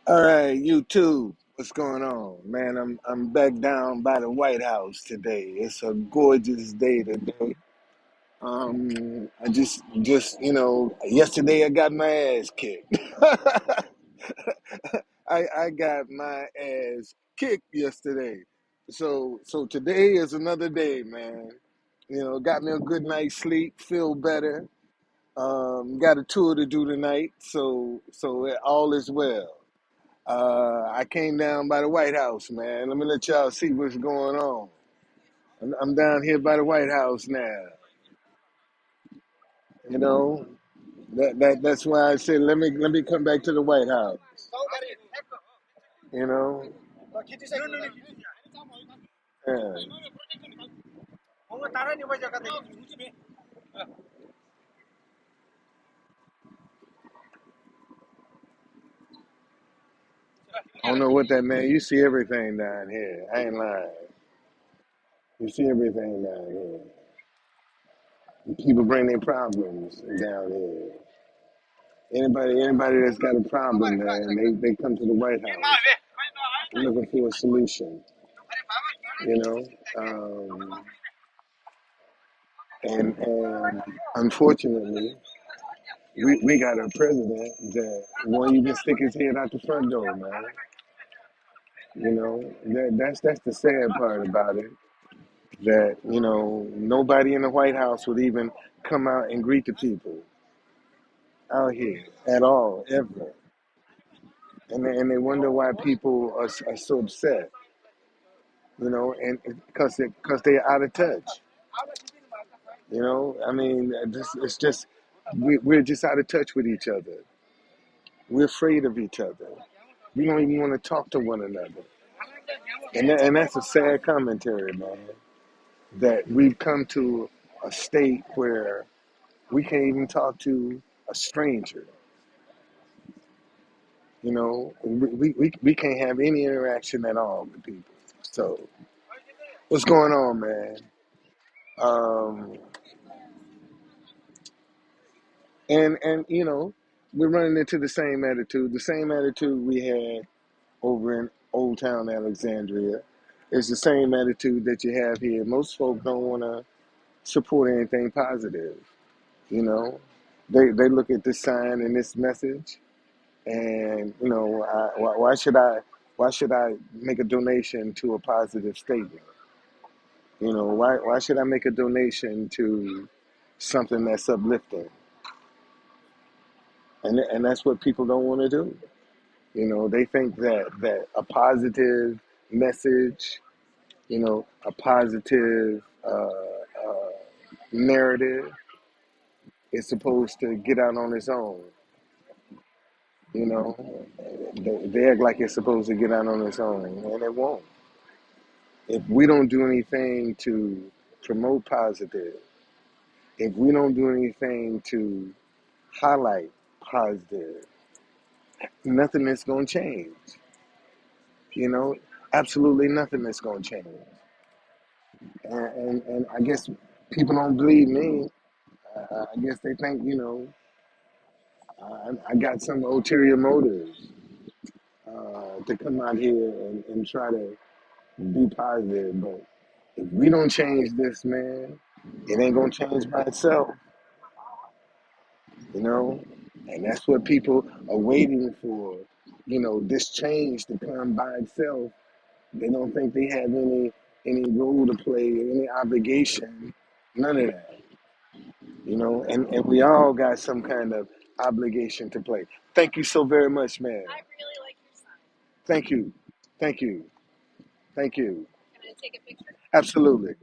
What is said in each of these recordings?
All right, you too. What's going on, man? I'm back down by the White House today. It's a gorgeous day today. I just yesterday I got my ass kicked. I got my ass kicked yesterday. So today is another day, man. Got me a good night's sleep, feel better. Got a tour to do tonight, so all is well. I came down by the White House, man. Let me let y'all see what's going on. I'm down here by the White House now. You know that's why I said let me come back to the White House. You know, yeah. I don't know what that man. You see everything down here. I ain't lying. You see everything down here. People bring their problems down here. Anybody that's got a problem, man, they come to the White House looking for a solution. You know, um, and unfortunately, we got a president that won't even stick his head out the front door, man. That's the sad part about it. That nobody in the White House would even come out and greet the people out here at all, ever. And they wonder why people are so upset, and because they're out of touch. I mean, it's just we're just out of touch with each other. We're afraid of each other. We don't even want to talk to one another. And that's a sad commentary, man, that we've come to a state where we can't even talk to a stranger. We can't have any interaction at all with people. So, what's going on, man? Um, and we're running into the same attitude we had over in Old Town Alexandria. It's the same attitude that you have here. Most folk don't want to support anything positive. You know, they look at this sign and this message, and why should I make a donation to a positive statement? Why should I make a donation to something that's uplifting? And that's what people don't want to do. They think that a positive message, a positive narrative is supposed to get out on its own. You know, they act like it's supposed to get out on its own, and it won't. If we don't do anything to promote positive, if we don't do anything to highlight positive, nothing is going to change. You know, absolutely nothing is going to change. And I guess people don't believe me. I guess they think, I got some ulterior motives to come out here and try to be positive. But if we don't change this, man, it ain't gonna change by itself, you know. And that's what people are waiting for, this change to come by itself. They don't think they have any role to play, any obligation, none of that. And we all got some kind of obligation to play. Thank you so very much, man. Thank you. Thank you. Thank you. Absolutely.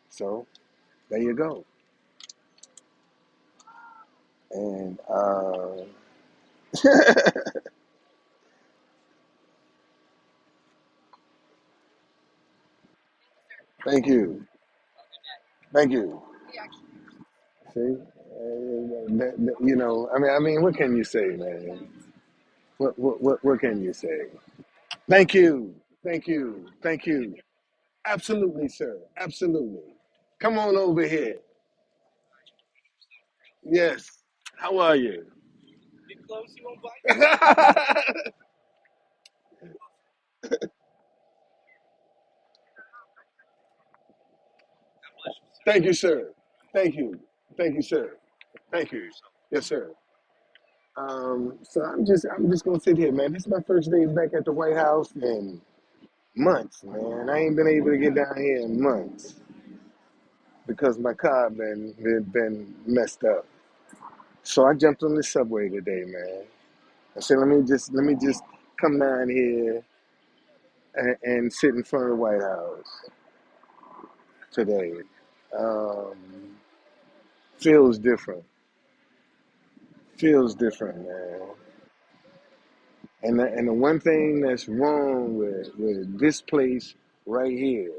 So there you go. And thank you. Thank you. See, I mean, what can you say, man? What can you say? Thank you. Thank you. Thank you. Absolutely, sir. Absolutely. Come on over here. Yes. How are you? Thank you, sir. Thank you. Thank you, sir. Thank you. Yes, sir. So I'm just gonna sit here, man. This is my first day back at the White House in months, man. I ain't been able to get down here in months because my car been messed up. So I jumped on the subway today, man. I said, let me just come down here and sit in front of the White House today. Um, feels different. Feels different, man. And the one thing that's wrong with this place right here,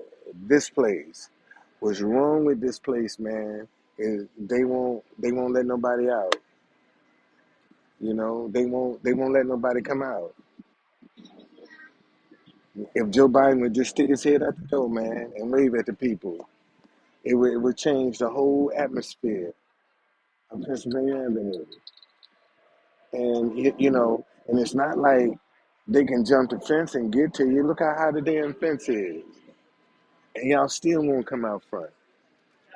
this place, what's wrong with this place, man, is they won't let nobody out. You know, they won't let nobody come out. If Joe Biden would just stick his head out the door, man, and wave at the people, it would change the whole atmosphere of Pennsylvania Avenue. And and it's not like they can jump the fence and get to you. Look how high the damn fence is, and y'all still won't come out front.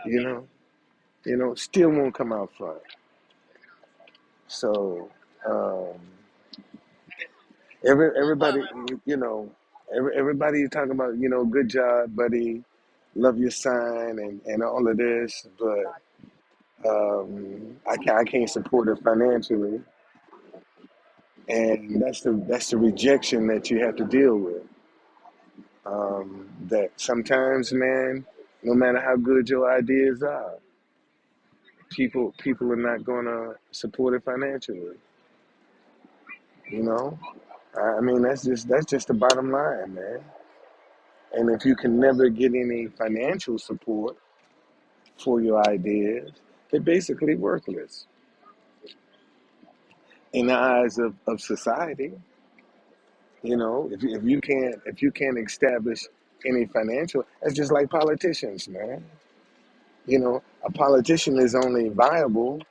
You know, still won't come out front. So um, everybody, you know, everybody talking about, good job, buddy, love your sign, and all of this, but I can't support it financially, and that's the rejection that you have to deal with. That sometimes, man, no matter how good your ideas are, people are not gonna support it financially. You know, I mean that's just the bottom line, man. And if you can never get any financial support for your ideas, they're basically worthless in the eyes of society. If you can't establish any financial, that's just like politicians, man. A politician is only viable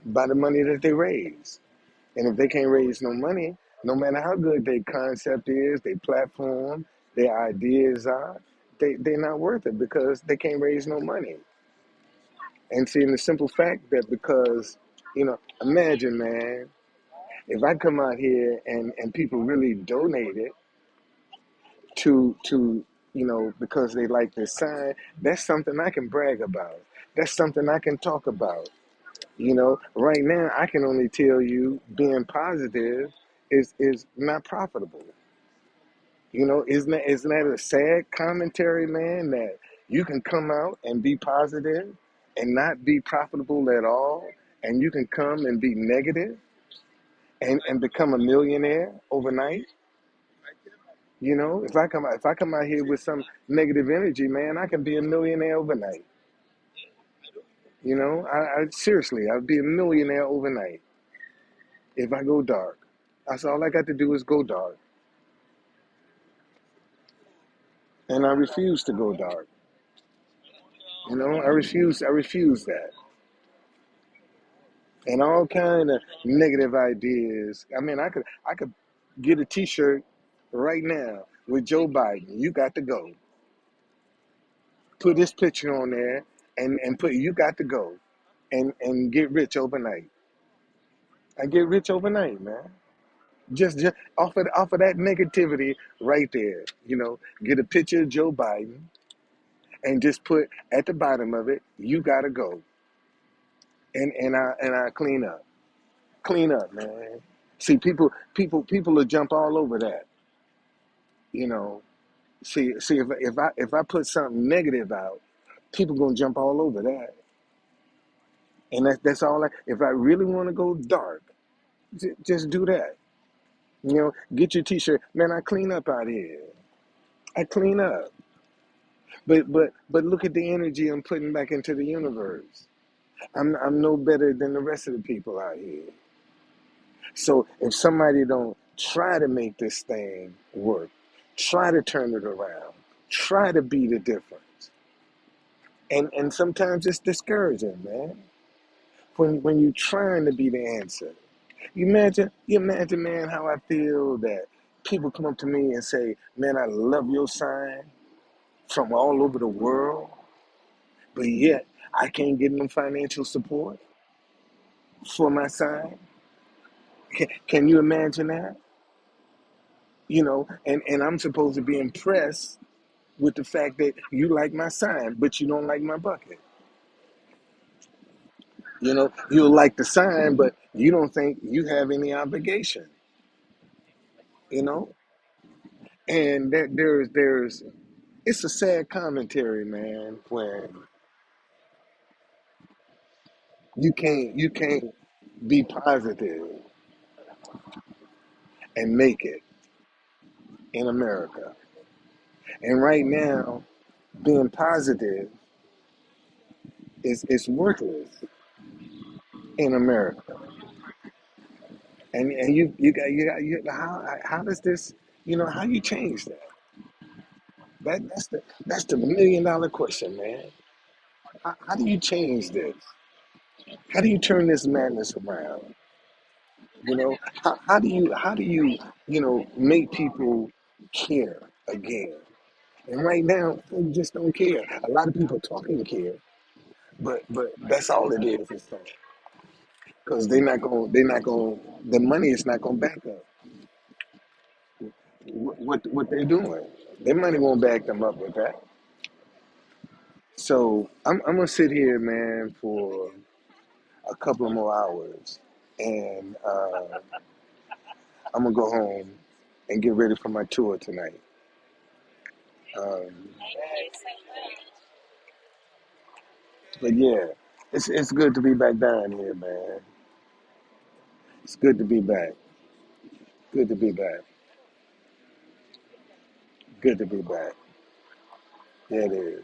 by the money that they raise. And if they can't raise no money, no matter how good their concept is, their platform, their ideas are, they're not worth it because they can't raise no money. And seeing the simple fact that because, imagine, man, if I come out here and people really donate it to because they like this sign, that's something I can brag about. That's something I can talk about. Right now I can only tell you being positive is not profitable. Isn't that a sad commentary, man, that you can come out and be positive and not be profitable at all, and you can come and be negative and become a millionaire overnight. If I come out here with some negative energy, man, I can be a millionaire overnight. I seriously, I'd be a millionaire overnight if I go dark. That's all I got to do is go dark. And I refuse to go dark. I refuse that. And all kind of negative ideas. I mean, I could get a T-shirt right now with Joe Biden. You got to go. Put this picture on there and put you got to go and get rich overnight. I get rich overnight, man. Just off of that negativity right there. Get a picture of Joe Biden and just put at the bottom of it, you gotta go. And I clean up, man. See, people will jump all over that. You know, see, if I put something negative out, people gonna jump all over that, and that's all. If I really want to go dark, just do that. Get your T-shirt, man. I clean up out here. I clean up, but look at the energy I'm putting back into the universe. I'm no better than the rest of the people out here. So if somebody don't try to make this thing work, try to turn it around, try to be the difference, And sometimes it's discouraging, man. When you're trying to be the answer. You imagine, man, how I feel that people come up to me and say, "Man, I love your sign," from all over the world, but yet I can't get no financial support for my sign. Can you imagine that? And I'm supposed to be impressed with the fact that you like my sign, but you don't like my bucket. You'll like the sign, but you don't think you have any obligation. You know, and there's it's a sad commentary, man, when you can't be positive and make it in America. And right now, being positive is worthless in America. And how does this, how you change that? That's the $1 million question, man. How do you change this? How do you turn this madness around? How do you make people care again? And right now, people just don't care. A lot of people talking care, but that's all it is. It's talk. Because the money is not gonna back up what they're doing. Their money won't back them up with that. So I'm gonna sit here, man, for a couple of more hours, and I'm gonna go home and get ready for my tour tonight. Um, but yeah, it's good to be back down here, man. It's good to be back. Good to be back. Good to be back. Yeah, it is.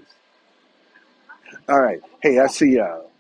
All right. Hey, I see y'all.